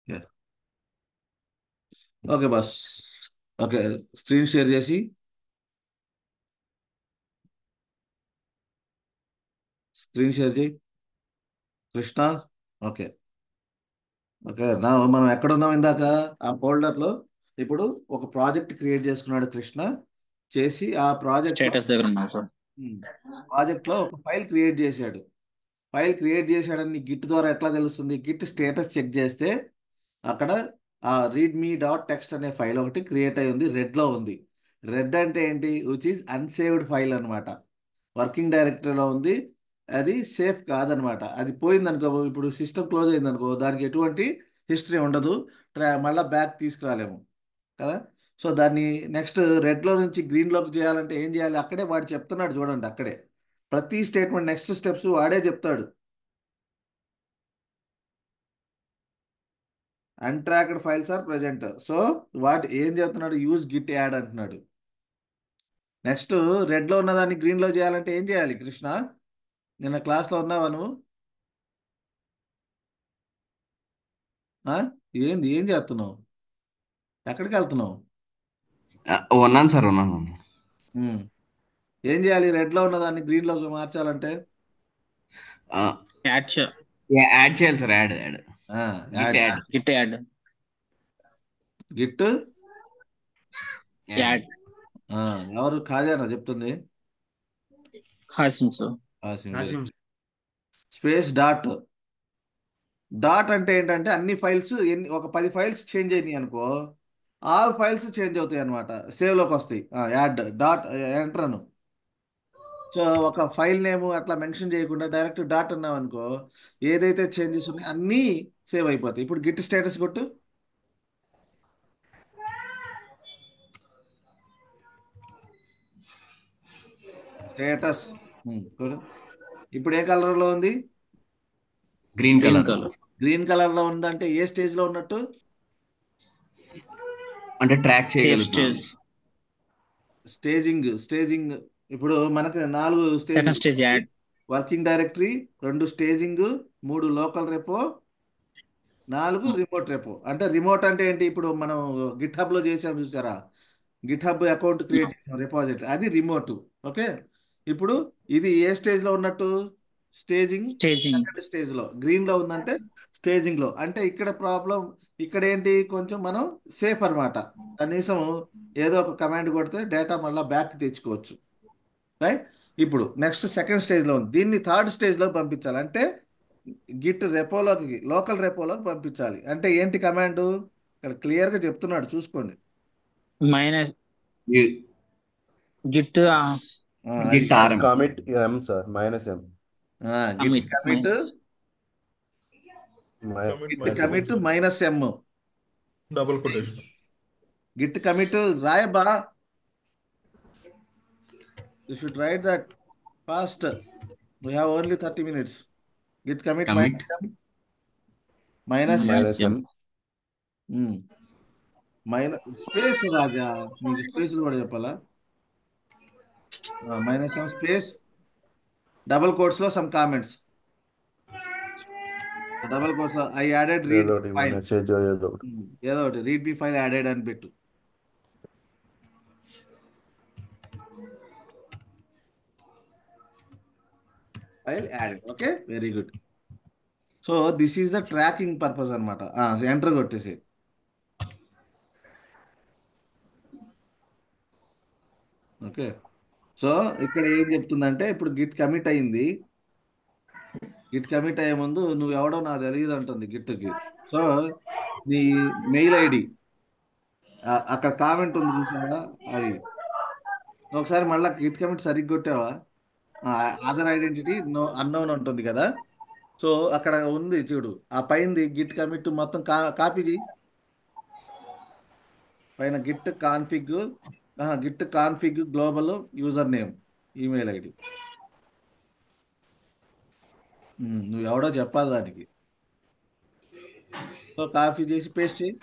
Yeah. Okay boss. Okay, screen share చేసి screen share చేయి Krishna. Okay. Okay, మనం ఎక్కడున్నాం ఇందాక? ఆ ఫోల్డర్లో ఇప్పుడు ఒక ప్రాజెక్ట్ క్రియేట్ చేసుకున్నాడు కృష్ణ. చేసి ఆ ప్రాజెక్ట్లో స్టేటస్ దగ్గర ఉన్నాం సార్. ప్రాజెక్ట్లో ఒక ఫైల్ క్రియేట్ చేశాడు. ఫైల్ క్రియేట్ చేశాడని గిట్ ద్వారా ఎట్లా తెలుస్తుంది? గిట్ స్టేటస్ చెక్ చేస్తే అక్కడ ఆ రీడ్మీ డాట్ టెక్స్ట్ అనే ఫైల్ ఒకటి క్రియేట్ అయి ఉంది, రెడ్లో ఉంది. రెడ్ అంటే ఏంటి? విచ్ ఈజ్ అన్సేవ్డ్ ఫైల్ అనమాట. వర్కింగ్ డైరెక్టరీలో ఉంది, అది సేఫ్ కాదనమాట. అది పోయిందనుకో, ఇప్పుడు సిస్టమ్ క్లోజ్ అయిందనుకో, దానికి ఎటువంటి హిస్టరీ ఉండదు, మళ్ళీ బ్యాక్ తీసుకురాలేము కదా. సో దాన్ని నెక్స్ట్ రెడ్లో నుంచి గ్రీన్లోకి చేయాలంటే ఏం చేయాలి? అక్కడే వాడు చెప్తున్నాడు చూడండి, అక్కడే ప్రతి స్టేట్మెంట్ నెక్స్ట్ స్టెప్స్ వాడే చెప్తాడు. అన్ట్రాక్డ్ ఫైల్స్ ఆర్ ప్రజెంట్. సో వాటి ఏం చెప్తున్నాడు? యూజ్ గిట్ యాడ్ అంటున్నాడు. నెక్స్ట్ రెడ్లో ఉన్నదాన్ని గ్రీన్లో చేయాలంటే ఏం చేయాలి కృష్ణ? నిన్న క్లాస్లో ఉన్నావా నువ్వు? ఆ? ఏంది, ఏం చేస్తున్నావు? ఎక్కడికి వెళ్తున్నావు? ఉన్నాను సార్, ఉన్నాను. ఉమ్. ఏం చేయాలి రెడ్లో ఉన్నదాన్ని గ్రీన్లోకి మార్చాలంటే? యాడ్ యాడ్ చేయాలి sir, add add git add. Add git add. Git add. Add. ఎవరు ఖాజానా చెప్తుంది? Hasim sir. Kasim. Space dot. Dot అంటే ఏంటంటే అన్ని ఫైల్స్, ఒక 10 ఫైల్స్ చేంజ్ అయినాయి అనుకో, ఆల్ ఫైల్స్ చేంజ్ అవుతాయి అనమాట, సేవ్లోకి వస్తాయి. యాడ్ డాట్ ఎంటర్ అను. సో ఒక ఫైల్ నేమ్ అట్లా మెన్షన్ చేయకుండా డైరెక్ట్ డాట్ అన్నాం అనుకో, ఏదైతే చేంజెస్ ఉన్నాయో అన్నీ సేవ్ అయిపోతాయి. ఇప్పుడు గిట్ స్టేటస్ కొట్టు. స్టేటస్ కొడు. ఇప్పుడు ఏ కలర్లో ఉంది? Green green colour. Colour. Green కలర్లో ఉందంటే ఏ స్టేజ్లో ఉన్నట్టు? అంటే ట్రాక్ సేఫ్ చేయగలుగుతున్నాం. స్టేజ్. స్టేజింగ్. ఇప్పుడు మనకు 4 స్టేజ్లు: second stage add. Working directory, 2 staging, 3 local repo, 4 remote repo. అంటే రిమోట్ అంటే ఏంటి? ఇప్పుడు మనం గిట్ హబ్లో చేసాం చూసారా, గిట్ హబ్ అకౌంట్ క్రియేట్ చేసాం రిపాజిటరీ, అది రిమోట్. ఓకే. ఇప్పుడు ఇది ఏ స్టేజ్లో ఉన్నట్టు? స్టేజింగ్. స్టేజింగ్. సెకండ్ స్టేజ్లో గ్రీన్లో ఉందంటే స్టేజింగ్లో. అంటే ఇక్కడ ప్రాబ్లం, ఇక్కడ ఏంటి, కొంచెం మనం సేఫ్ అన్నమాట. కనీసం ఏదో ఒక కమాండ్ కొడితే డేటా మళ్ళీ బ్యాక్ తెచ్చుకోవచ్చు. రైట్. ఇప్పుడు నెక్స్ట్ సెకండ్ స్టేజ్లో ఉంది, దీన్ని థర్డ్ స్టేజ్లోకి పంపించాలి. అంటే గిట్ రెపోలోకి, లోకల్ రెపోలోకి పంపించాలి. అంటే ఏంటి కమాండ్? ఇక్కడ క్లియర్గా చెప్తున్నాడు, చూసుకోండి. మైనస్ గిట్ అది git RM. Commit M sir, -m. Git commit commit. Minus git commit -m. Double quotation. Git commit రాయబ్బా. You should write that fast. We have only 30 minutes. Git commit commit -m. -m. -m. Space Raja, మీకు స్పేస్లు కూడా చెప్పాలా? -m space double కోట్స్లో some comments. Double quotes I added read ఏదో ఒకటి file. Message ఏదో ఒకటి. ఏదో ఒకటి రీడ్ మీ ఫైల్ యాడెడ్ అని పెట్టు. File added. Okay, very good. So this is the tracking purpose అనమాట. ఎంటర్ కొట్టేసి. ఓకే. సో ఇక్కడ ఏం చెప్తుందంటే, ఇప్పుడు గిట్ కమిట్ అయింది. గిట్ కమిట్ అయ్యే ముందు నువ్వు ఎవడో నాకు తెలియదు అంటుంది గిట్కి. సో నీ మెయిల్ ఐడి అక్కడ కామెంట్ ఉంది చూసావా, అది ఒకసారి మళ్ళీ గిట్ కమిట్ సరిగ్గా కొట్టావా? ఆధార్ ఐడెంటిటీ నో అన్నోన్ ఉంటుంది కదా. సో అక్కడ ఉంది చూడు, ఆ పైనది గిట్ కమిట్ మొత్తం కాపీ చేయి. పైన Git config global user name, email ID. నువ్వు ఎవడో చెప్పాలి దానికి. సో కాపీ చేసి పేస్ట్ చేయి.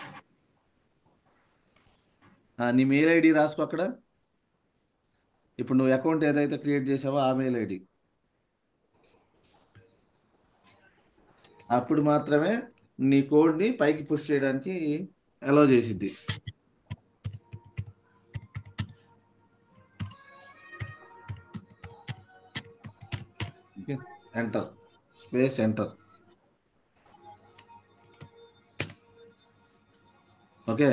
నీ మెయిల్ ఐడి రాసుకో అక్కడ. ఇప్పుడు నువ్వు అకౌంట్ ఏదైతే క్రియేట్ చేసావో ఆ మెయిల్ ఐడి. అప్పుడు మాత్రమే నీ కోడ్ని పైకి పుష్ చేయడానికి అలౌ చేసిద్ది. Okay, enter, space enter. Okay,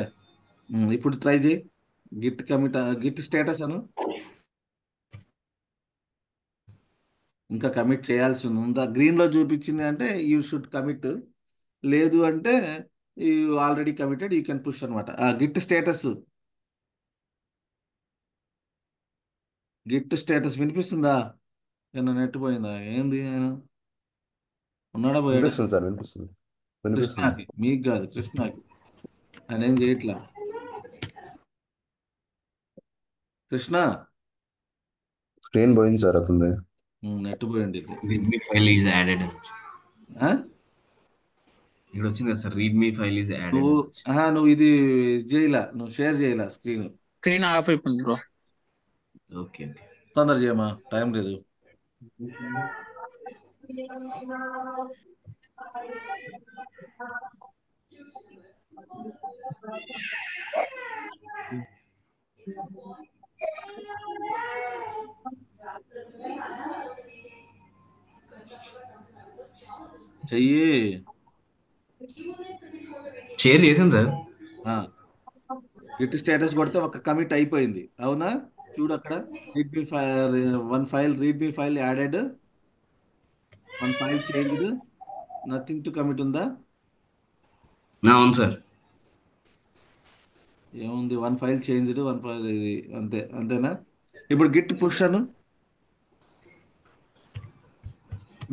ఇప్పుడు ట్రై చేయి. గిట్ కమిట్, గిట్ స్టేటస్ అను. ఇంకా కమిట్ చేయాల్సి ఉందా? గ్రీన్లో చూపించింది అంటే యూ షుడ్ కమిట్, లేదు అంటే you already committed, you can push అనమాట. గిట్ స్టేటస్, గిట్ స్టేటస్ వినిపిస్తుందా? ఏమన్నా నెట్ పోయిందా? ఏంది ఆయన ఉన్నాడా పోయాడా? వినిపిస్తుంది సార్, వినిపిస్తుంది. వినిపిస్తుంది. కృష్ణాకి, మీకు కాదు, కృష్ణాకి. ఆయన ఏం చేయట్లా. కృష్ణ, స్క్రీన్ పోయింది సార్ అతనిది. నెట్ పోయింది ఇది. readme file is added. ఆ? ఇక్కడ వచ్చింది కదా sir, readme file is added. నువ్వు ఇది చేయలా, నువ్వు షేర్ చేయలా స్క్రీన్. స్క్రీన్ ఆఫ్ అయిపోయింది బ్రో. Okay okay. తొందర చేయమా, టైం లేదు. చెయ్యి. షేర్ చేశాను సార్. గిట్ స్టేటస్ కొడితే ఒక కమిట్ అయిపోయింది, అవునా? చూడు అక్కడ, readme file, one file readme file added, one file changed, nothing to commit ఉందా? అవును సార్. ఏముంది, one file changed, one file ఇది, అంతే, అంతేనా? ఇప్పుడు గిట్ పుష్ అను.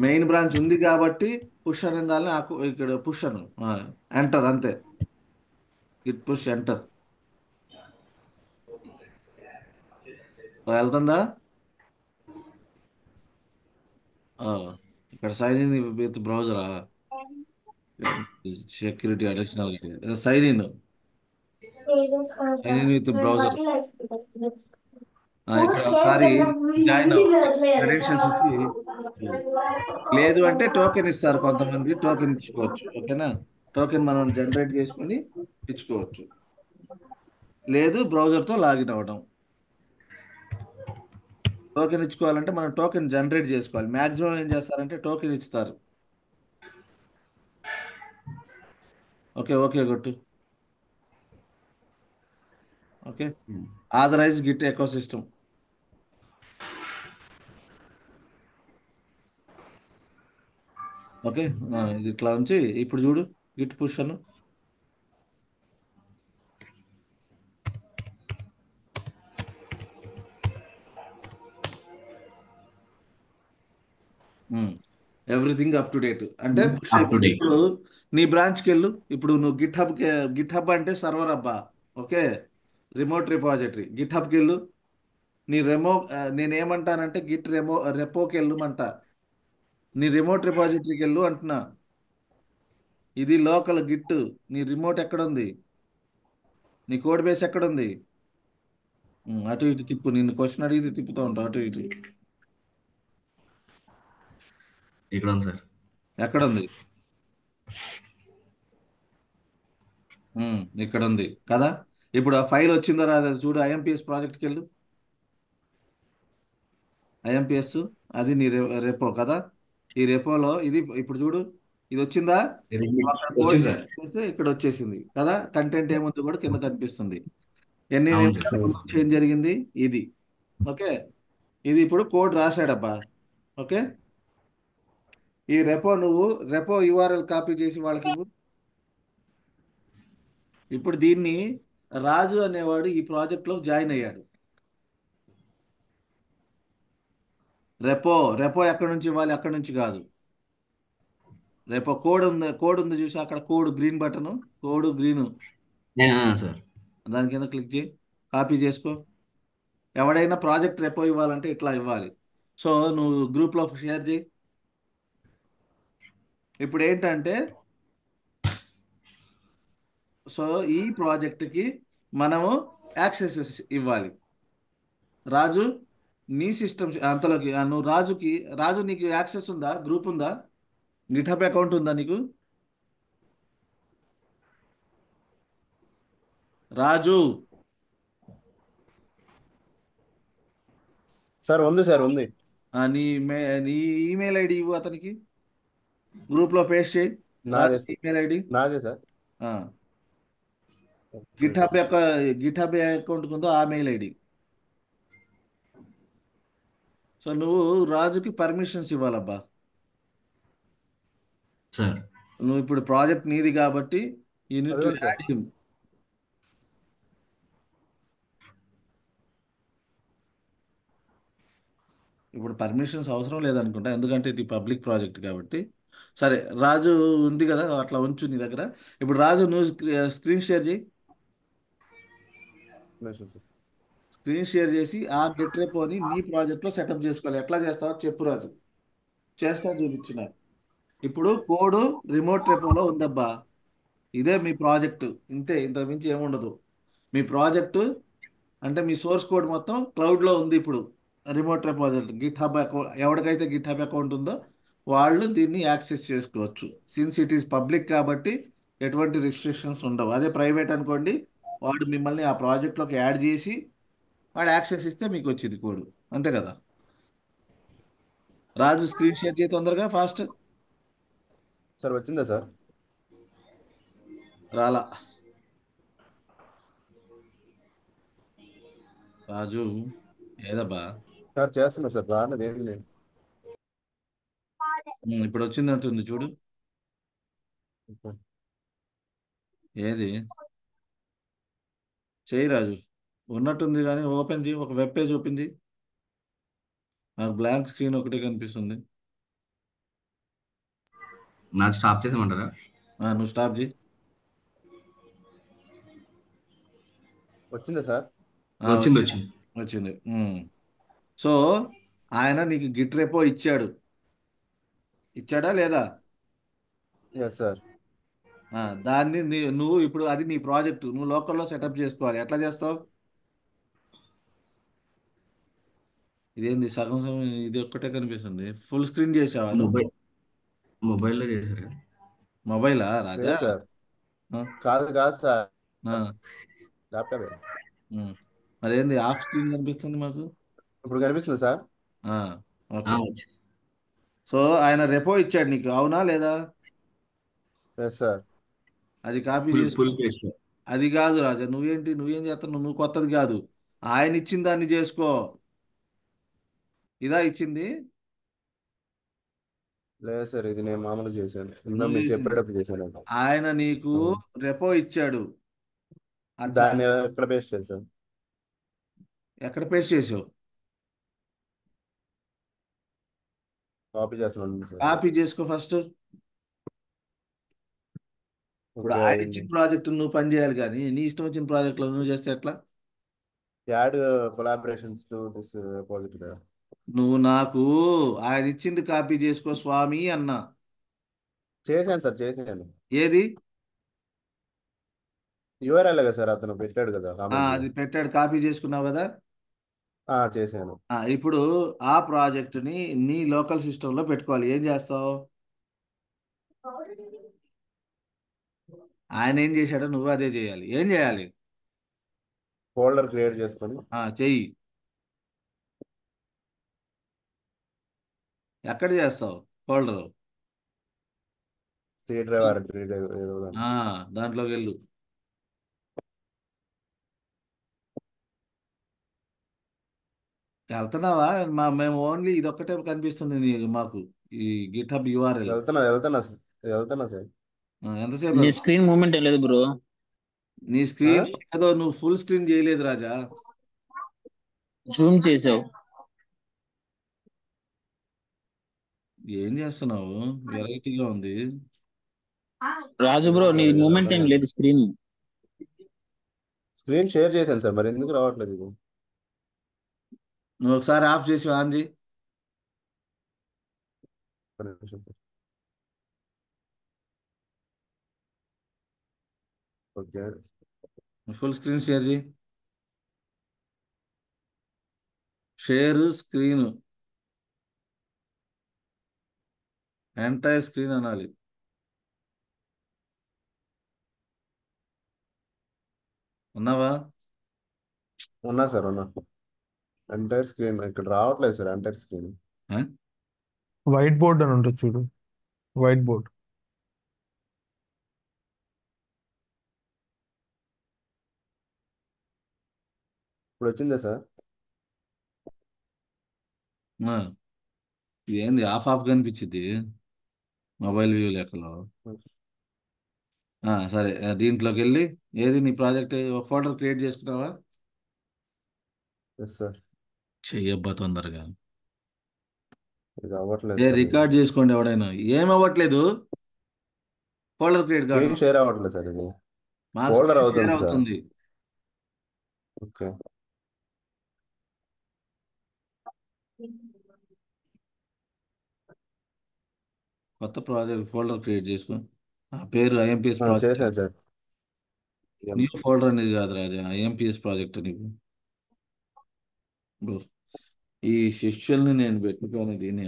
మెయిన్ బ్రాంచ్ ఉంది కాబట్టి పుష్ అనే దాన్ని ఇక్కడ పుష్ అను, ఎంటర్, అంతే. Git push enter. వెళ్తుందా? ఇక్కడ సైన్ ఇన్ విత్ బ్రౌజరా, security additional, sign in with browser. ఇక్కడ ఒకసారి జాయిన్ క్రెడెన్షియల్స్ ఇచ్చి, లేదు అంటే టోకెన్ ఇస్తారు కొంతమంది, టోకెన్ ఇచ్చుకోవచ్చు. ఓకేనా? టోకెన్ మనం జనరేట్ చేసుకొని ఇచ్చుకోవచ్చు, లేదు బ్రౌజర్తో లాగిన్ అవ్వడం. టోకెన్ ఇచ్చుకోవాలంటే మనం టోకెన్ జనరేట్ చేసుకోవాలి. మ్యాక్సిమం ఏం చేస్తారంటే టోకెన్ ఇస్తారు. ఓకే, ఓకే కొట్టు. Okay, authorize git ecosystem. Okay, ఇది ఇట్లా ఉంచి ఇప్పుడు చూడు గిట్ పుష్ అను. ఎవ్రీథింగ్ అప్ టు డేట్ అంటే పుష్ Up to date. ఇప్పుడు నీ బ్రాంచ్కి వెళ్ళు. ఇప్పుడు నువ్వు గిట్ హబ్ అంటే సర్వర్ అబ్బా. Okay, remote repository. గిట్ హబ్కి వెళ్ళు. నీ నేనేమంటానంటే గిట్ రెపోకి వెళ్ళమంట. నీ రిమోట్ రిపాజిటరీకి వెళ్ళు అంటున్నా. ఇది లోకల్ గిట్. నీ రిమోట్ ఎక్కడుంది? నీ కోడ్ బేస్ ఎక్కడుంది? అటు ఇటు తిప్పు. నిన్ను క్వశ్చన్ అడిగితే తిప్పుతూ ఉంటావు అటు ఇటు. ఇక్కడ ఉంది సార్. ఎక్కడుంది? ఇక్కడ ఉంది కదా. ఇప్పుడు ఆ ఫైల్ వచ్చిందో రాదో చూడు. ఐఎంపిఎస్ ప్రాజెక్ట్కి వెళ్ళు. ఐఎంపిఎస్ అది నీ రెపో కదా. ఈ రెపోలో ఇది ఇప్పుడు చూడు, ఇది వచ్చిందా? అక్కడ కోడ్ వచ్చింది సార్. చేస్తే ఇక్కడ వచ్చేసింది కదా. కంటెంట్ ఏముంది కూడా కింద కనిపిస్తుంది. ఎన్ని అవును నిమిషాల సార్. ముందు ఏం జరిగింది ఇది. ఓకే, ఇది ఇప్పుడు కోడ్ రాశాడబ్బా. ఓకే, ఈ రెపో యూఆర్ఎల్ కాపీ చేసి వాళ్ళకి ఇవ్వు. ఇప్పుడు దీన్ని రాజు అనేవాడు ఈ ప్రాజెక్ట్లో జాయిన్ అయ్యాడు. రెపో ఎక్కడి నుంచి ఇవ్వాలి? అక్కడి నుంచి కాదు. రెపో కోడ్ ఉంది చూసి అక్కడ, code green button, code green, sir. దాని కింద క్లిక్ చేయి, కాపీ చేసుకో. ఎవడైనా ప్రాజెక్ట్ రెపో ఇవ్వాలంటే ఇట్లా ఇవ్వాలి. సో నువ్వు గ్రూప్లో షేర్ చేయి. ఇప్పుడు ఏంటంటే, సో ఈ ప్రాజెక్ట్కి మనము యాక్సెస్ ఇవ్వాలి. రాజు, నీ సిస్టమ్ అంతలోకి నువ్వు రాజు నీకు యాక్సెస్ ఉందా? గ్రూప్ ఉందా? గిట్హబ్ అకౌంట్ ఉందా నీకు? రాజు, సార్ ఉంది సార్ ఉంది. నీ ఈమెయిల్ ఐడి ఇవ్వు అతనికి, గ్రూప్లో పేస్ట్ చేయి. రాజు నాదే ఈమెయిల్ ఐడి. నాదే sir. Okay Git hub sir. యొక్క గిట్ హబ్ అకౌంట్ ఉందో ఆ మెయిల్ ఐడి. సో నువ్వు రాజుకి పర్మిషన్స్ ఇవ్వాలబ్బా. సార్ నువ్వు ఇప్పుడు ప్రాజెక్ట్ నీది కాబట్టి యూ నీడ్ టు అడగండి సార్. Add him. ఇప్పుడు పర్మిషన్స్ అవసరం లేదనుకుంటా, ఎందుకంటే ఇది పబ్లిక్ ప్రాజెక్ట్ కాబట్టి. సరే, రాజు ఉంది కదా, అట్లా ఉంచు నీ దగ్గర. ఇప్పుడు రాజు నువ్వు స్క్రీన్ షేర్ చేయి. నిమిషం సార్. స్క్రీన్ షేర్ చేసి ఆ గెట్ రేపోని నీ ప్రాజెక్ట్లో సెటప్ చేసుకోవాలి. ఎట్లా చేస్తావో చెప్పు రాజు, చేస్తా చూపించిన. ఇప్పుడు కోడ్ రిమోట్ రెపోలో ఉందబ్బా. ఇదే మీ ప్రాజెక్టు, ఇంతే, ఇంతకు మించి ఏముండదు. మీ ప్రాజెక్టు అంటే మీ సోర్స్ కోడ్ మొత్తం క్లౌడ్లో ఉంది ఇప్పుడు. Remote repository Git hub account, ఎవరికైతే గిట్ హబ్ అకౌంట్ ఉందో వాళ్ళు దీన్ని యాక్సెస్ చేసుకోవచ్చు. సిన్స్ ఇట్ ఈస్ పబ్లిక్ కాబట్టి ఎటువంటి రిస్ట్రిక్షన్స్ ఉండవు. అదే ప్రైవేట్ అనుకోండి, వాడు మిమ్మల్ని ఆ ప్రాజెక్ట్లోకి యాడ్ చేసి వాడు యాక్సెస్ ఇస్తే మీకు వచ్చింది కోడ్, అంతే కదా. రాజు స్క్రీన్ షేర్ చేయి తొందరగా, ఫాస్ట్. సార్ వచ్చిందా సార్? రాలా రాజు, ఏదబ్బా. సార్ చేస్తున్నా సార్, రాలేదు ఏం లేదు. ఇప్పుడు వచ్చిందంటుంది చూడు. ఓకే. ఏది చేయి రాజు, ఉన్నట్టుంది కానీ ఓపెన్ చేయి. ఒక వెబ్ పేజ్ ఓపెన్ చేయి. నాకు బ్లాంక్ స్క్రీన్ ఒకటే కనిపిస్తుంది. నాకు స్టాప్ చేసేమంటారా? నువ్వు స్టాప్ చేయి. వచ్చిందా సార్? వచ్చింది వచ్చింది, వచ్చింది. వచ్చింది. సో ఆయన నీకు గిట్ రెపో ఇచ్చాడు, ఇచ్చాడా లేదా? Yes sir. దాన్ని నువ్వు ఇప్పుడు అది నీ ప్రాజెక్టు, నువ్వు లోకల్లో సెటప్ చేసుకోవాలి. ఎట్లా చేస్తావు? ఇదేంది సగం సగం, ఇది ఒక్కటే కనిపిస్తుంది. ఫుల్ స్క్రీన్ చేసావా నువ్వు? మొబైల్లో చేశారు కదా. మొబైలా రాజా? లేదు సార్. ఆ, కాదు కాదు సార్, ఆ, ల్యాప్టాప్. మరేంది ఆఫ్ స్క్రీన్ కనిపిస్తుంది మాకు? ఇప్పుడు కనిపిస్తుంది సార్. ఓకే. వచ్చింది. సో ఆయన రెపో ఇచ్చాడు నీకు, అవునా లేదా? Yes sir. అది కాపీ ఫుల్ చేసుకో. ఫుల్ పేజ్లో. అది కాదు రాజా, నువ్వేం చేస్తున్నావు? నువ్వు కొత్తది కాదు, ఆయన ఇచ్చిన దాన్ని చేసుకో. ఇదా ఇచ్చింది? లేదు సార్, ఇది నేను మామూలుగా చేశాను, ఇందా నువ్వు మీరు చేసింది. చెప్పేటప్పుడు చేశాను. ఆయన నీకు రెపో ఇచ్చాడు. అచ్చా, దాన్ని ఎక్కడ పేస్ట్ చేశాను? ఎక్కడ పేస్ట్ చేసావు? కాపీ చేస్తున్నాను సార్. కాపీ చేసుకో ఫస్ట్. ఇప్పుడు ఓకే ఆయన అయింది. ఇచ్చిన ప్రాజెక్టు నువ్వు పని చేయాలి, కానీ నీ ఇష్టం వచ్చిన ప్రాజెక్టులో నువ్వు చేస్తే ఎట్లా? Add collaborations to this repository. నువ్వు నాకు ఆయన ఇచ్చింది కాపీ చేసుకో స్వామి అన్నా. చేశాను సార్, చేశాను. ఏది? యూఆర్ఎల్ కదా సార్, అతను పెట్టాడు కదా కామెంట్. అది పెట్టాడు, కాపీ చేసుకున్నావు కదా. చేశాను. ఇప్పుడు ఆ ప్రాజెక్టుని నీ లోకల్ సిస్టంలో పెట్టుకోవాలి. ఏం చేస్తావు? ఆయన ఏం చేశాడో నువ్వు అదే చేయాలి. ఏం చేయాలి? ఫోల్డర్ క్రియేట్ చేసుకొని చెయ్యి. ఎక్కడ చేస్తావు folder? C drive or D drive ఏదో దాంట్లో. దాంట్లోకి వెళ్ళు. వెళ్తున్నావా? మేము ఓన్లీ ఇదొక్కటే కనిపిస్తుంది మాకు, ఈ గిట్ హబ్ యూఆర్ఎల్. వెళ్తున్నా సార్, వెళ్తున్నా సార్. ఎంతసేపు? నీ స్క్రీన్ మూమెంట్ ఏం లేదు బ్రో. నీ స్క్రీన్ ఏదో నువ్వు ఫుల్ స్క్రీన్ చేయలేదు రాజా. జూమ్ చేసావు. ఏం చేస్తున్నావు? వెరైటీగా ఉంది. రాజు బ్రో, నీ మూమెంట్ ఏం లేదు స్క్రీన్. స్క్రీన్ షేర్ చేశాను సార్, మరి ఎందుకు రావట్లేదు ఇది? నువ్వు ఒకసారి ఆఫ్ చేసి ఆన్ చేయి. ఒక్క నిమిషం sir. Okay. Full screen share చేయి. షేర్ స్క్రీన్, ఎంటైర్ స్క్రీన్ అనాలి. ఉన్నావా? ఉన్నా సార్ ఉన్నా. ఎంటైర్ స్క్రీన్ ఇక్కడ రావట్లేదు సార్, ఎంటైర్ స్క్రీన్. ఆ? వైట్ బోర్డ్ అని ఉంటుంది చూడు, వైట్ బోర్డ్. ఇప్పుడు వచ్చిందా సార్? ఆ. ఏంది ఆఫ్ ఆఫ్ కనిపించింది మొబైల్ వ్యూ లెక్కలో. సరే, దీంట్లోకి వెళ్ళి ఏది నీ ప్రాజెక్ట్ ఒక ఫోల్డర్ క్రియేట్ చేసుకున్నావా? Yes sir. చెయ్యబ్బా తొందరగా. ఇది అవ్వట్లేదు సార్. రికార్డ్ చేసుకోండి ఎవడైనా. ఏం అవ్వట్లేదు? ఫోల్డర్ క్రియేట్ కావడం స్క్రీన్ షేర్ అవ్వట్లేదు సార్ ఇది. మాకు ఫోల్డర్ స్క్రీన్ షేర్ అవుతుంది సార్. అవుతుంది. ఓకే. కొత్త ప్రాజెక్ట్ ఫోల్డర్ క్రియేట్ చేసుకో. ఆ పేరు ఐఎంపిఎస్ ప్రాజెక్ట్. చేశాను సార్. న్యూ ఫోల్డర్ అనేది కాదు రాజా, ఐఎంపిఎస్ ప్రాజెక్ట్ నీకు. బో. ఈ శిష్యుల్ని నేను పెట్టుకొని దీన్ని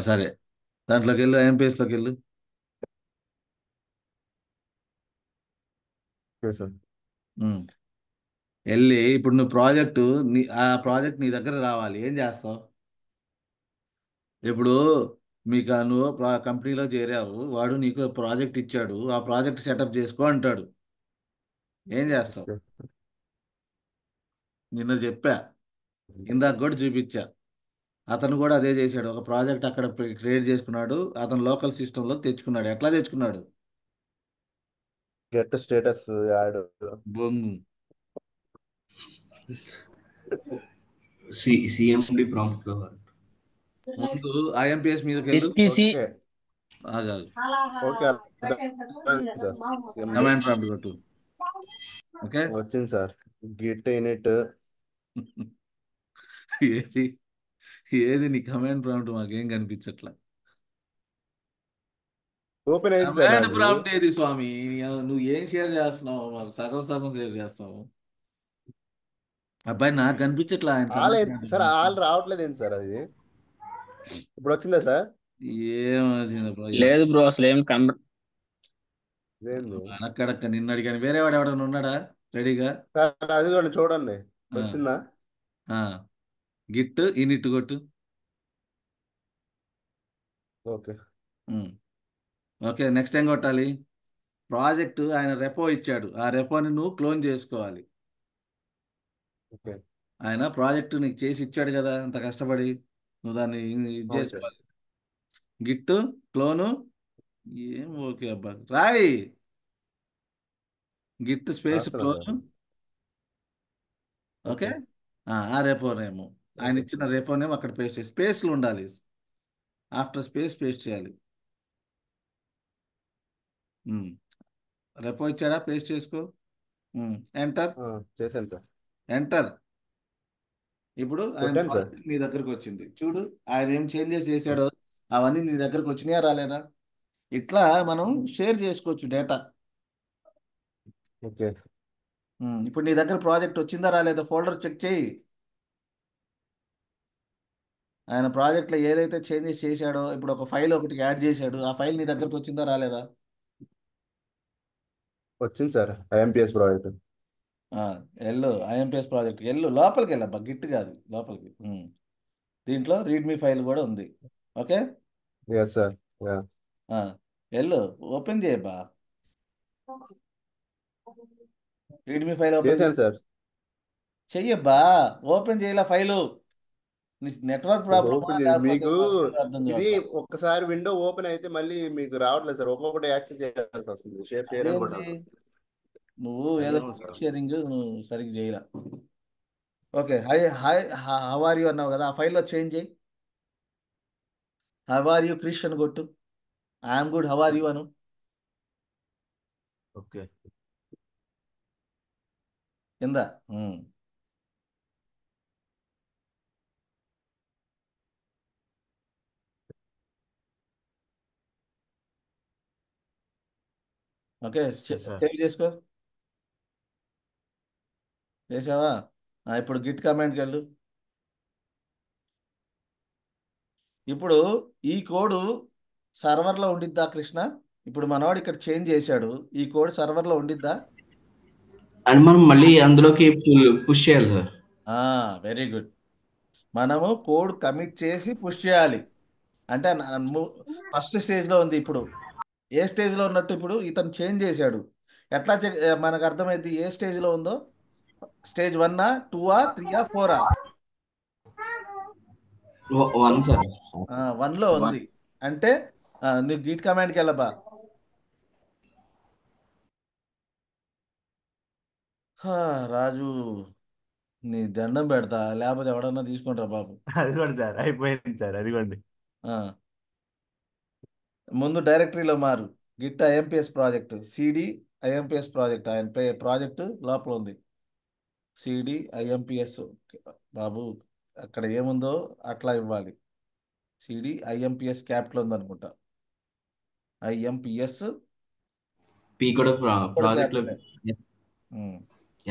సరే, దాంట్లోకి వెళ్ళు, ఐఎంపిఎస్లోకి వెళ్ళు. Okay sir. వెళ్ళి ఇప్పుడు నువ్వు ప్రాజెక్టు ఆ ప్రాజెక్ట్ నీ దగ్గర రావాలి. ఏం చేస్తావు? ఇప్పుడు మీకు నువ్వు కంపెనీలో చేరావు, వాడు నీకు ప్రాజెక్ట్ ఇచ్చాడు, ఆ ప్రాజెక్ట్ సెటప్ చేసుకో అంటాడు. ఏం చేస్తావు? ఓకే. నిన్న చెప్పా, ఇందాక కూడా చూపించా. అతను కూడా అదే చేశాడు. ఒక ప్రాజెక్ట్ అక్కడ క్రియేట్ చేసుకున్నాడు, అతను లోకల్ సిస్టంలో తెచ్చుకున్నాడు. ఎట్లా తెచ్చుకున్నాడు? Get status add. బొంగు. సిఎండి ప్రాంప్ట్ లో ముందు ఐఎంపిఎస్ మీదకి వెళ్ళు. SPC okay. ఆగాలి. ఓకే అర్థమైంది సార్. కమాండ్ ప్రాంప్ట్ కొట్టు. ఓకే. వచ్చింది సార్. Git in it. ఏది ఏది నీ కమాండ్ ప్రాంప్ట్ మాకేం కనిపించట్లా. ఓపెన్ అయింది సార్ కమాండ్ నాది. ప్రాంప్ట్ ఏది స్వామి? నువ్వు ఏం షేర్ చేస్తున్నావు? మాకు సగం సగం షేర్ చేస్తావు. అబ్బాయి నాకు కనిపించట్లా ఆయన ఆల్ కమాండ్ అయింది సార్. ప్రాంప్ట్. ఆల్ రావట్లేదు ఏంటి సార్ అది? ఇప్పుడు వచ్చిందా సార్? ఏం వచ్చింది బ్రో? లేదు బ్రో, అసలు ఏం ఇదేంది అనక్కడక్క నిన్ను అడిగాను. వేరే వాడు ఎవడన్నా ఉన్నాడా రెడీగా? సార్? అది కూడా చూడండి, ఆ, వచ్చిందా? ఆ. గిట్ ఇనిట్ కొట్టు. ఓకే. ఉమ్. ఓకే, నెక్స్ట్ ఏం కొట్టాలి? ప్రాజెక్ట్ ఆయన రెపో ఇచ్చాడు, ఆ రెపోని నువ్వు క్లోన్ చేసుకోవాలి. ఓకే. ఆయన ప్రాజెక్ట్ నీకు చేసి ఇచ్చాడు కదా అంత కష్టపడి, నువ్వు దాన్ని ఇది అవును సార్. చేసుకోవాలి. గిట్ క్లోను. ఏం ఓకే అబ్బా, రాయి. గిట్ స్పేస్ రాస్తున్నా సార్. క్లోను. ఓకే. ఓకే. ఆ రెపో నేము, ఆయన ఓకే. ఇచ్చిన రెపో నేమ్ అక్కడ పేస్ట్ చేసి, స్పేస్లు ఉండాలి. ఆఫ్టర్ స్పేస్ పేస్ట్ చేయాలి. రెపో ఇచ్చాడా? పేస్ట్ చేసుకో. ఎంటర్. చేశాను సార్. ఎంటర్. ఇప్పుడు ఆయన కొట్టాను సార్. ప్రాజెక్ట్ నీ దగ్గరకు వచ్చింది చూడు. ఆయన ఏం చేంజెస్ చేశాడో అవన్నీ నీ దగ్గరకు వచ్చినాయా రాలేదా? ఇట్లా మనం షేర్ చేసుకోవచ్చు డేటా. ఓకే. ఇప్పుడు నీ దగ్గర ప్రాజెక్ట్ వచ్చిందా రాలేదా? ఫోల్డర్ చెక్ చేయి. ఆయన ప్రాజెక్ట్లో ఏదైతే చేంజెస్ చేశాడో, ఇప్పుడు ఒక ఫైల్ ఒకటి యాడ్ చేశాడు, ఆ ఫైల్ నీ దగ్గరకు వచ్చిందా రాలేదా? వచ్చింది సార్. IMPS project. ఎల్లు ఐఎంపిఎస్ ప్రాజెక్ట్ ఎల్లు, లోపలికి వెళ్ళబ్బా, గిట్ కాదు లోపలికి. దీంట్లో రీడ్మీ ఫైల్ కూడా ఉంది. ఓకే. Yes sir. యా. ఎల్లు ఓపెన్ చేయబ్బా, రీడ్మీ ఫైల్ ఓపెన్ చేశాను సార్. చెయ్యబ్బా. ఓపెన్ చేయలే ఫైలు. నెట్వర్క్ ప్రాబ్లమా ఓపెన్ చేసి లేకపోతే మీకు అర్థం ఇది కావట్లా. ఒక్కసారి విండో ఓపెన్ అయితే మళ్ళీ మీకు రావట్లేదు సార్. ఒక్కొక్కటి యాక్సెస్ చేయాల్సి వస్తుంది. షేర్ షేర్ అని అదేంటి కొట్టాల్సి వస్తుంది. నువ్వు ఏదో అదేమో సార్. షేరింగ్ నువ్వు సరిగ్గా చేయలే. Okay. Hi hi how are you అన్నావు కదా, ఆ ఫైల్లో చేంజ్ చేయి. హౌ ఆర్ యూ క్రిష్ అని కొట్టు. I'm good, how are you అను. ఓకే. కింద. Okay, Yes, sir. సేవ్ చేసుకో. చేసావా? ఇప్పుడు గిట్ కమాండ్కి వెళ్ళు. ఇప్పుడు ఈ కోడు సర్వర్లో ఉండిద్దా కృష్ణ? ఇప్పుడు మనవాడు ఇక్కడ చేంజ్ చేశాడు, ఈ కోడ్ సర్వర్లో ఉండిద్దా? అండ్ మనం మళ్ళీ అందులోకి పుష్ చేయాలి సార్. Very good. మనము కోడ్ కమిట్ చేసి పుష్ చేయాలి. అంటే ఫస్ట్ స్టేజ్లో ఉంది. ఇప్పుడు ఏ స్టేజ్లో ఉన్నట్టు? ఇప్పుడు ఇతను చేంజ్ చేశాడు. ఎట్లా మనకు అర్థమైంది ఏ స్టేజ్లో ఉందో? స్టేజ్ 1ఆ, 2ఆ, 3ఆ, 4ఆ? 1 సార్. 1లో ఉంది. అంటే నువ్వు గీట్ కమాండ్కి వెళ్ళబా. రాజు, నీ దండం పెడతా, లేకపోతే ఎవడన్నా తీసుకుంటారా బాబు. అదిగోండి సార్, అయిపోయింది సార్, అదిగోండి. ఆ, ముందు డైరెక్టరీలో మారు. Git IMPS project, CD IMPS project, ఆయన ప్రాజెక్టు లోపల ఉంది. సిడి ఐఎంపిఎస్ బాబు, అక్కడ ఏముందో అట్లా ఇవ్వాలి. సిడి ఐఎంపిఎస్ క్యాపిటల్ ఉందనుకుంటా. ఐఎంపిఎస్ పీ కూడా ప్రాజెక్ట్ లో క్యాపిటల్.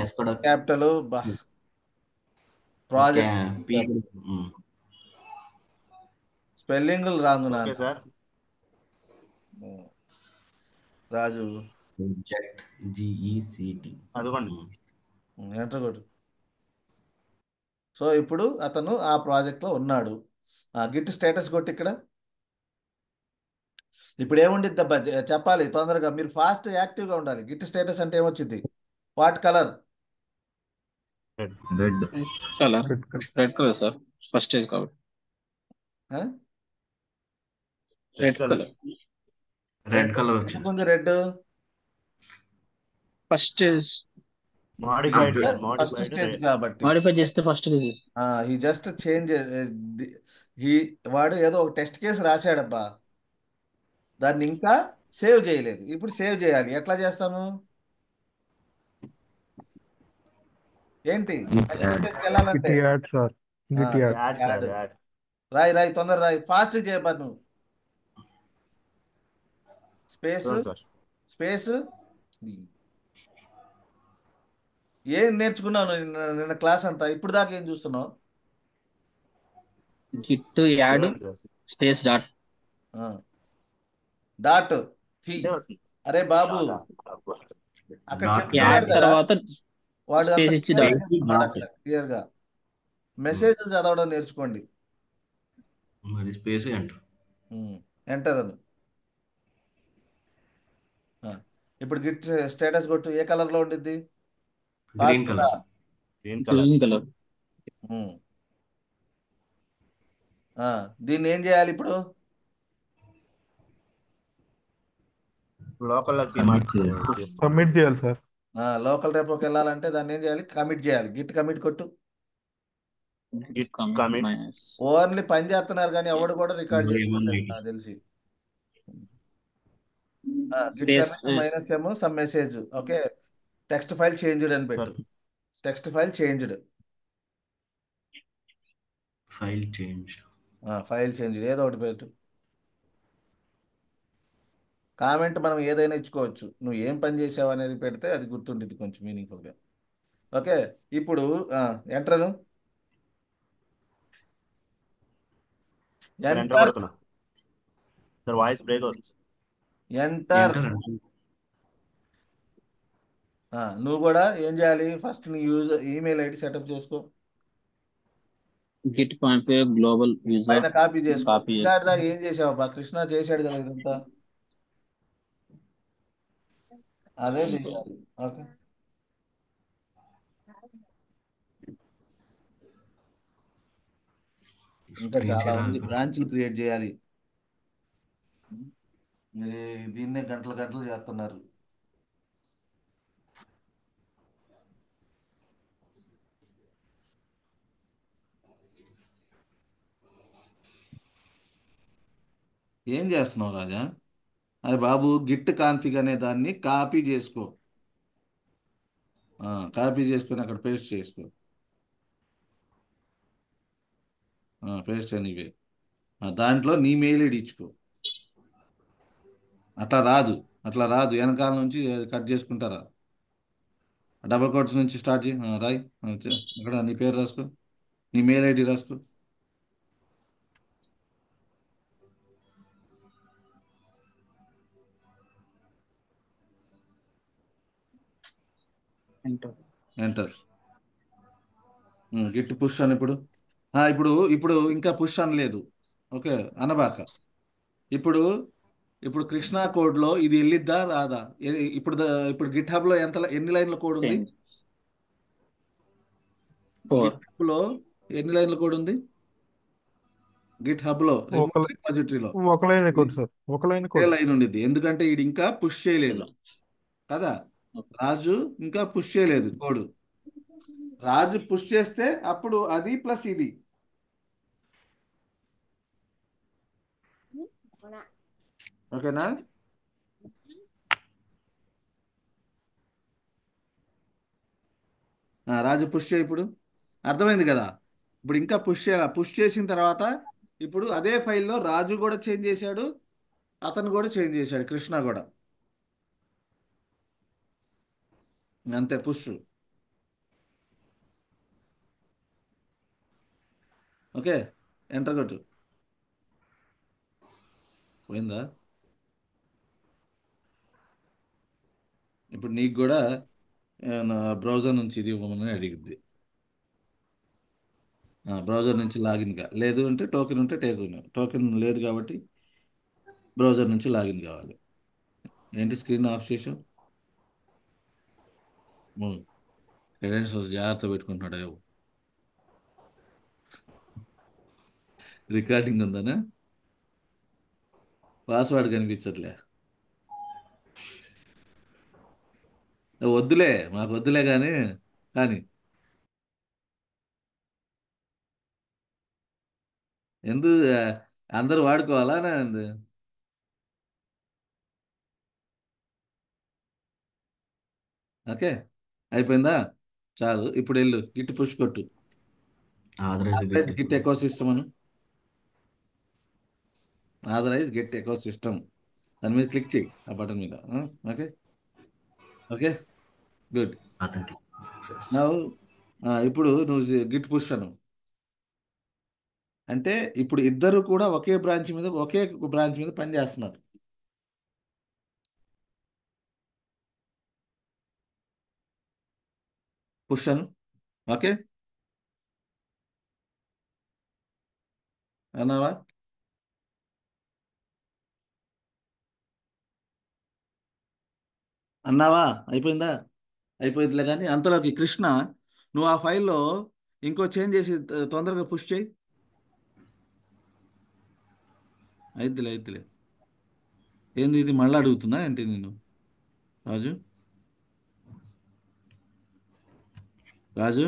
ఎస్ కూడా క్యాపిటల్ ప్రాజెక్ట్ పీ స్పెల్లింగ్లు రాంగు ఓకే నాన్న. సార్. రాజు, ప్రాజెక్ట్ జిఈసిటి అదిగోండి. ఎంటర్ కొట్టు. సో ఇప్పుడు అతను ఆ ప్రాజెక్ట్లో ఉన్నాడు. గిట్ స్టేటస్ కొట్టి ఇక్కడ. ఇప్పుడు ఏముండిద్ది అబ్బా, చెప్పాలి తొందరగా. మీరు ఫాస్ట్ యాక్టివ్గా ఉండాలి. గిట్ స్టేటస్ అంటే ఏమొచ్చింది? What colour? Red colour red colour. Red colour sir, first stage కాబట్టి రెడ్ కలర్. రెడ్ కలర్ వచ్చింది. ఎందుకుంది red? First stage modified sir, first modified. Stage కాబట్టి మాడిఫై చేస్తే ఫస్ట్ స్టేజ్. ఈ జస్ట్ చేంజ్. ఈ వాడు ఏదో ఒక టెస్ట్ కేసు రాశాడబ్బా, దాన్ని ఇంకా సేవ్ చేయలేదు. ఇప్పుడు సేవ్ చేయాలి. ఎట్లా చేస్తాము? ఏంటి వెళ్ళాలంటే Git add sir, Git add. Add sir, add. రాయి తొందర రాయి, ఫాస్ట్ చేయబా. నువ్వు స్పేస్ సార్. స్పేస్. ఏం నేర్చుకున్నావు నిన్న క్లాస్ అంతా? ఇప్పుడు దాకా ఏం చూస్తున్నావు? Git add space dot dot C. అరే బాబు, అక్కడ Dot చెప్తున్నాడు కదా తర్వాత వాడు, స్పేస్ ఇచ్చి డాట్. క్లియర్ గా మెసేజ్ చదవడం నేర్చుకోండి. మరి స్పేస్ అంట. ఎంటర్ అని. ఇప్పుడు గిట్ స్టేటస్ కొట్టు. ఏ కలర్ లో ఉండిద్ది? Green colour. Green colour. Green colour. దీన్ని ఏం చేయాలి ఇప్పుడు? లోకల్ సబ్మిట్ చేయాలి సార్. లోకల్ రేపోకి వెళ్ళాలంటే దాన్ని ఏం చేయాలి? కమిట్ చేయాలి. గిట్ కమిట్ కొట్టు. కమిట్. ఓన్లీ పని చేస్తున్నారు కానీ ఎవడు కూడా రికార్డ్ J1 చేసుకోలేదు IT. నాకు తెలిసి. Space -m some message. Okay, text file changed అని పెట్టు. Text file changed. File change. File changed ఏదో ఒకటి పెట్టు. కామెంట్ మనం ఏదైనా ఇచ్చుకోవచ్చు. నువ్వు ఏం పని చేసావు అనేది పెడితే అది గుర్తుంటుంది కొంచెం మీనింగ్ఫుల్గా. ఓకే, ఇప్పుడు ఎంటర్ను. ఎంటర్ కొడుతున్నా సార్, వాయిస్ బ్రేక్ అవుతుంది. ఎంటర్. నువ్వు కూడా ఏం చేయాలి? ఫస్ట్ నీ ఈమెయిల్ ఐడి సెటప్ చేసుకో. గిట్ కాన్ఫిగర్ గ్లోబల్ యూజర్ పైన కాపీ చేసుకో. కాపీ దాకా ఏం చేసావు బా? కృష్ణ చేశాడు కదా ఇదంతా, అదే చేయాలి. ఓకే, ఇంకా చాలా ఉంది. బ్రాంచ్లు క్రియేట్ చేయాలి. దీన్నే గంటలు గంటలు చేస్తున్నారు. ఏం చేస్తున్నావు రాజా? అరే బాబు, గిట్ కాన్ఫిగ్ అనే దాన్ని కాపీ చేసుకో. కాపీ చేసుకొని అక్కడ పేస్ట్ చేసుకో. Paste anyway. దాంట్లో నీ మెయిల్ ఐడి ఇచ్చుకో. అట్లా రాదు. వెనకాల నుంచి కట్ చేసుకుంటారా? డబల్ కోట్స్ నుంచి స్టార్ట్ చేయి. రాయ్. ఇక్కడ నీ పేరు రాసుకో, నీ మెయిల్ ఐడి రాసుకో. ఎంటర్. ఎంటర్. గిట్ పుష్ అని ఇప్పుడు ఇప్పుడు ఇప్పుడు ఇంకా పుష్ అనలేదు. ఓకే, అనబాక. ఇప్పుడు ఇప్పుడు కృష్ణా కోడ్లో ఇది వెళ్ళిద్దా రాదా? ఇప్పుడు గిట్ హబ్లో ఎన్ని లైన్ల కోడ్ ఉంది? 10 4 గిట్ హబ్లో ఎన్ని లైన్ల కోడ్ ఉంది? గిట్ హబ్లో ఒక రిమోట్ రిపాజిటరీలో ఒక లైన్ కోడ్ సార్, ఒక లైన్ ఒకే కోడ్. లైన్ ఉండిద్ది. ఎందుకంటే ఇది ఇంకా పుష్ చేయలేదు కదా. రాజు ఇంకా పుష్ చేయలేదు కోడ్. రాజు పుష్ చేస్తే అప్పుడు అది ప్లస్ ఇది. ఓకేనా? రాజు పుష్ చేయి ఇప్పుడు. అర్థమైంది కదా. ఇప్పుడు ఇంకా పుష్ చేయాలి. పుష్ చేసిన తర్వాత ఇప్పుడు అదే ఫైల్లో రాజు కూడా చేంజ్ చేశాడు, అతను కూడా చేంజ్ చేశాడు, కృష్ణ కూడా. అంతే, పుష్. ఓకే, ఎంటర్ కొట్టు. పోయిందా? ఇప్పుడు నీకు కూడా నా బ్రౌజర్ నుంచి ఇది ఇవ్వమని అడిగిద్ది. బ్రౌజర్ నుంచి లాగిన్గా లేదు అంటే టోకెన్ ఉంటే టోకెన్ లేదు కాబట్టి బ్రౌజర్ నుంచి లాగిన్ కావాలి. ఏంటి స్క్రీన్ ఆఫ్ చేసావు? క్రెడెన్షియల్స్ జాగ్రత్త పెట్టుకుంటున్నాడు. రికార్డింగ్ ఉందనా? పాస్వర్డ్ కనిపించట్లే. వద్దులే, మాకు వద్దులే కానీ ఎందుకు అందరూ వాడుకోవాలా? ఓకే, అయిపోయిందా? చాలు. ఇప్పుడు వెళ్ళు గిట్ పుష్ కొట్టు. ఆథరైజ్ గిట్ ఎకో సిస్టమ్ అను. ఆథరైజ్ గెట్ ఎకో సిస్టమ్ దాని మీద క్లిక్ చేయి, ఆ బటన్ మీద. Okay okay, good. ఇప్పుడు నువ్వు గిట్ పుష్ అను. అంటే ఇప్పుడు ఇద్దరు కూడా ఒకే బ్రాంచ్ మీద పని చేస్తున్నారు. పుష్ అను. ఓకే, అన్నావా? అన్నావా? అయిపోయిందా? అయిపోయిందిలే. కానీ అంతలోకి కృష్ణ, నువ్వు ఆ ఫైల్లో ఇంకో చేంజ్ చేసి తొందరగా పుష్ చేయి. అయిద్దిలే. ఏంది ఇది మళ్ళీ అడుగుతున్నా ఏంటి నేను? రాజు రాజు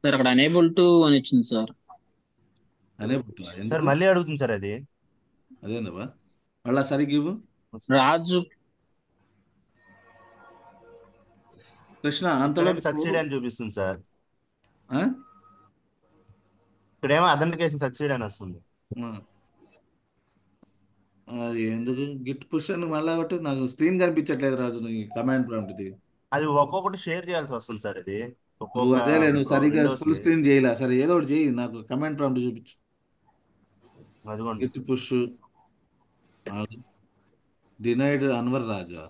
సార్ అక్కడ అనేబుల్ టు అని వచ్చింది సార్. అనే పుట్టు సార్ ఎందుకు? మళ్ళీ అడుగుతుంది సార్ అది. అదేందబ్బా, మళ్ళా సరిగ్గా ఇవ్వు. రాజు కృష్ణ ఇక్కడేమో అంతలోకి సక్సీడ్ అని చూపిస్తుంది సార్. ఆ? ఇక్కడేమో అథెంటికేషన్ సక్సీడ్ అని వస్తుంది. ఆ. అది ఎందుకు గిట్ పుష్ అని మళ్ళా ఒకటి నాకు స్క్రీన్ కనిపించట్లేదు రాజు, నీ కమాండ్ ప్రాంప్ట్ ఇది. అది ఒక్కొక్కటి షేర్ చేయాల్సి వస్తుంది సార్. ఇది నువ్వు ఒక్కొక్క అదేలే, నువ్వు సరిగ్గా విండోస్ ఫుల్ కి. స్క్రీన్ చేయలే. సరే ఏదో ఒకటి చేయి, నాకు కమాండ్ ప్రాంప్ట్ చూపించు. అదిగోండి. Git push denied Anwar Raja.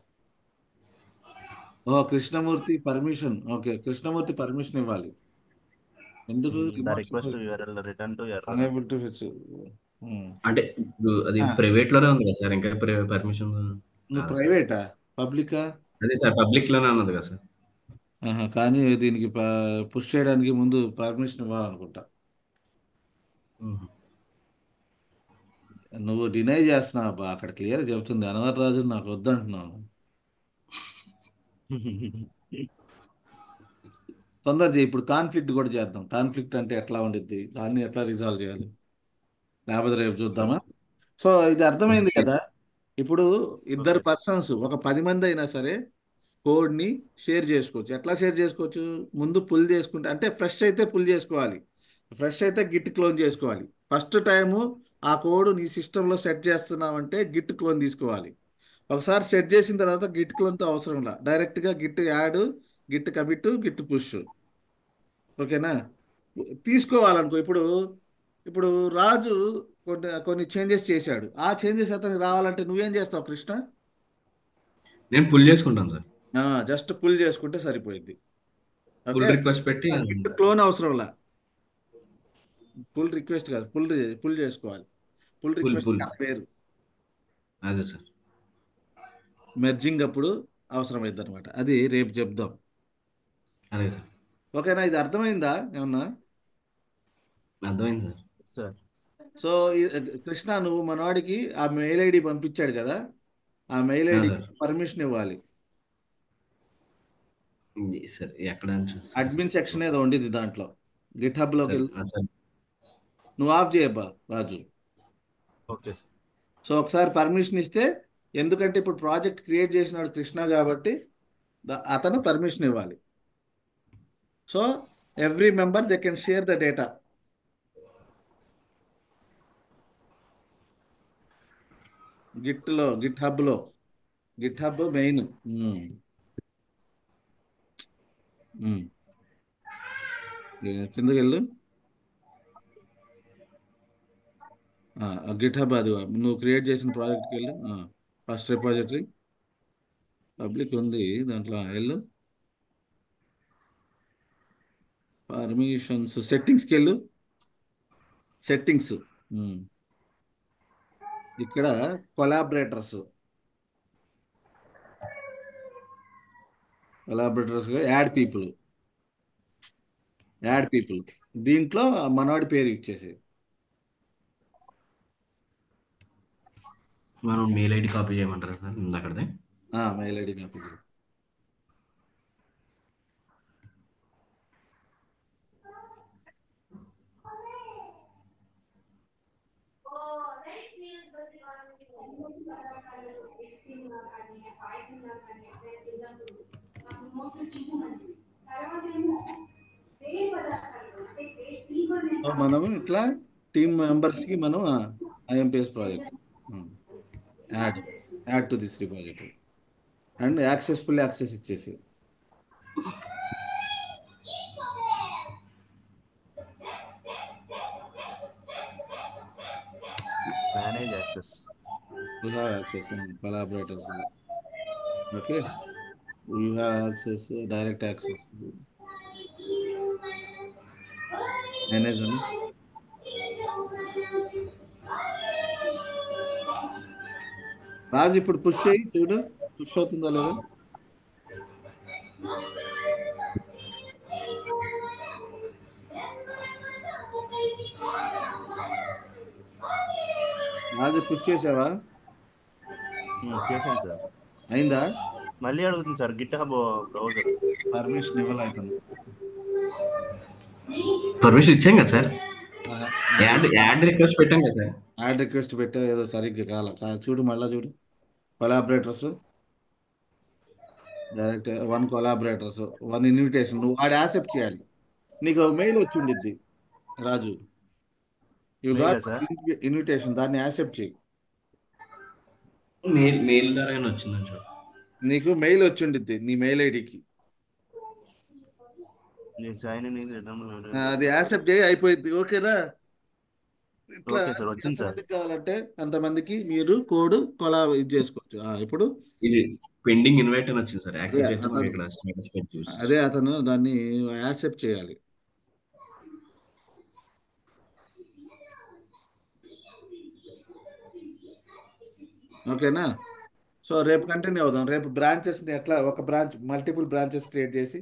Krishnamurthy permission. Okay, Krishnamurthy permission ఇవ్వాలి. ఎందుకు the request URL return to error. Enable to అంటే ఇప్పుడు అది ప్రైవేట్ లోనే ఉంది కదా సార్, ఇంకా పర్మిషన్ నువ్వు ప్రైవేటా పబ్లికా? అదే సార్, పబ్లిక్ లోనే ఉన్నది కదా సార్. కానీ దీనికి పుష్ చేయడానికి ముందు పర్మిషన్ ఇవ్వాలనుకుంటా. నువ్వు డినై చేస్తున్నావు అబ్బా, అక్కడ క్లియర్ చెబుతుంది అన్వర్ రాజు నాకు వద్దంటున్నాను. తొందర చేయి. ఇప్పుడు కాన్ఫ్లిక్ట్ కూడా చేద్దాం. కాన్ఫ్లిక్ట్ అంటే ఎట్లా ఉండిద్ది, దాన్ని ఎట్లా రిజాల్వ్ చేయాలి, లేకపోతే రేపు చూద్దామా? సో ఇది అర్థమైంది కదా. ఇప్పుడు ఇద్దరు పర్సన్స్, ఒక 10 మంది అయినా సరే కోడ్ని షేర్ చేసుకోవచ్చు. ఎట్లా షేర్ చేసుకోవచ్చు? ముందు పుల్ చేసుకుంటే, అంటే ఫ్రెష్ అయితే పుల్ చేసుకోవాలి, ఫ్రెష్ అయితే గిట్ క్లోన్ చేసుకోవాలి. ఫస్ట్ టైము ఆ కోడ్ నీ సిస్టంలో సెట్ చేస్తున్నావంటే గిట్ క్లోన్ తీసుకోవాలి. ఒకసారి సెట్ చేసిన తర్వాత గిట్ క్లోన్తో అవసరం లా, డైరెక్ట్గా Git add, Git commit, Git push. ఓకేనా? తీసుకోవాలనుకో. ఇప్పుడు ఇప్పుడు రాజు కొన్ని కొన్ని చేంజెస్ చేశాడు. ఆ చేంజెస్ అతనికి రావాలంటే నువ్వేం చేస్తావు కృష్ణ? నేను పుల్ చేసుకుంటాను సార్. జస్ట్ పుల్ చేసుకుంటే సరిపోయింది. పుల్ ఓకే, రిక్వెస్ట్ పెట్టి గిట్ క్లోన్ అవసరంలా, పుల్ రిక్వెస్ట్ కాదు, పుల్ చేసుకోవాలి. పుల్ పుల్ రిక్వెస్ట్ పుల్ కథ వేరు, అదే సార్. మెర్జింగ్ అప్పుడు అవసరమైంది అనమాట. అది రేపు చెప్దాం. అదే సార్, ఓకేనా, ఇది అర్థమైందా ఏమన్నా? అర్థమైంది సార్. సార్ సో కృష్ణ, నువ్వు మనవాడికి ఆ మెయిల్ ఐడి పంపించాడు కదా, ఆ మెయిల్ ఐడికి సార్. పర్మిషన్ ఇవ్వాలి. సార్ ఎక్కడ అడ్మిన్ సెక్షన్ ఏదో ఉండేది దాంట్లో, గిట్ హబ్లోకి సార్? వెళ్ళి సార్ నువ్వు ఆఫ్ చేయబ్బా రాజు. Okay sir. సో ఒకసారి పర్మిషన్ ఇస్తే, ఎందుకంటే ఇప్పుడు ప్రాజెక్ట్ క్రియేట్ చేసినాడు కృష్ణ కాబట్టి అతను పర్మిషన్ ఇవ్వాలి. So every member they can share the data. Git hub main. కిందకి వెళ్ళు. గిట్ హబ్ అది నువ్వు క్రియేట్ చేసిన ప్రాజెక్ట్కి వెళ్ళు. ఫస్ట్ రిపాజిటరీ పబ్లిక్ ఉంది దాంట్లో, వెళ్ళు. పర్మిషన్స్ సెట్టింగ్స్కి వెళ్ళు. సెట్టింగ్స్ ఇక్కడ కొలాబరేటర్స్ యాడ్ పీపుల్ దీంట్లో మనవాడి పేరు ఇచ్చేసి మనం మెయిల్ ఐడి కాపీ చేయమంటారా సార్ ముందు అక్కడదే? మెయిల్ ఐడి కాపీ చేయి. సో మనము ఇట్లా టీమ్ మెంబర్స్కి మనం IMPS project add to this repository and full access ఇచ్చేసి. Manage access. You have access collaborators. Okay, you have access, direct access. Manage అని రాజు ఇప్పుడు పుష్ చేయి, చూడు పుష్ అవుతుందా లేదా. రాజు పుష్ చేసావా? చేశాను సార్. అయిందా? మళ్ళీ అడుగుతుంది sir GitHub browser. Permission ఇవ్వలేతుంది. పర్మిషన్ ఇచ్చాం కదా సార్, యాడ్ రిక్వెస్ట్ పెట్టాం కదా సార్. యాడ్ రిక్వెస్ట్ పెట్టా, ఏదో సరిగ్గా చూడు, మళ్ళీ చూడు. కొలాబరేటర్స్ డైరెక్ట్ 1 కొలాబరేటర్స్ 1 ఇన్విటేషన్, నువ్వు వాడు యాక్సెప్ట్ చేయాలి. నీకు మెయిల్ వచ్చి ఉండిద్ది రాజు, యు గాట్ ఇన్విటేషన్, దాన్ని యాక్సెప్ట్ చేయి. మెయిల్ ద్వారా వచ్చిందని సార్, నీకు మెయిల్ వచ్చి ఉండిద్ది నీ మెయిల్ ఐడికి, అది యాక్సెప్ట్ చేయి, అయిపోయింది. ఓకేనా? ఇట్లా ఎంతమందికి కావాలంటే అంతమందికి మీరు కోడ్ ఇది చేసుకోవచ్చు. ఇప్పుడు ఇది పెండింగ్ ఇన్వైట్ అని వచ్చింది సార్, యాక్సెప్ట్ చేస్తే మనకి ఇక్కడ స్టేటస్ పెట్టి చూస్తుంది. అదే అతను దాన్ని యాక్సెప్ట్ చేయాలి. ఓకేనా? సో రేపు కంటిన్యూ అవుదాం. రేపు బ్రాంచెస్ని ఎట్లా, ఒక బ్రాంచ్ మల్టిపుల్ బ్రాంచెస్ క్రియేట్ చేసి